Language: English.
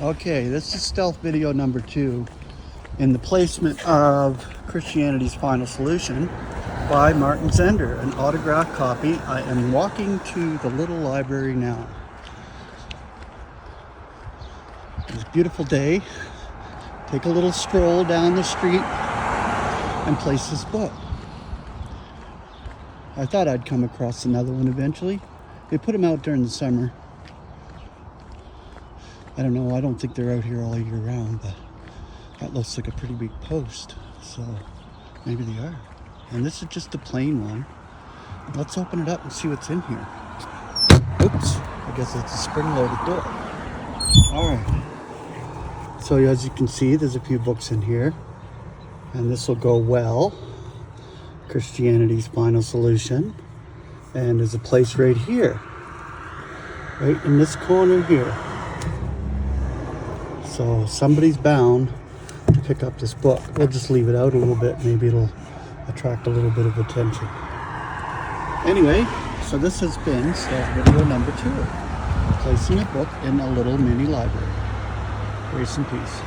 Okay, this is stealth video number 2 in the placement of Christianity's Final Solution by Martin Zender, an autographed copy. I am walking to the little library now. It's a beautiful day. Take a little stroll down the street and place this book. I thought I'd come across another one eventually. They put them out during the summer. I don't know, I don't think they're out here all year round, but that looks like a pretty big post, so maybe they are. And this is just a plain one. Let's open it up and see what's in here. Oops, I guess it's a spring-loaded door. Alright, so as you can see, there's a few books in here, and this will go well. Christianity's Final Solution. And there's a place right here, right in this corner here. So somebody's bound to pick up this book. We'll just leave it out a little bit. Maybe it'll attract a little bit of attention. Anyway, so this has been video number 2. Placing a book in a little mini library. Grace and peace.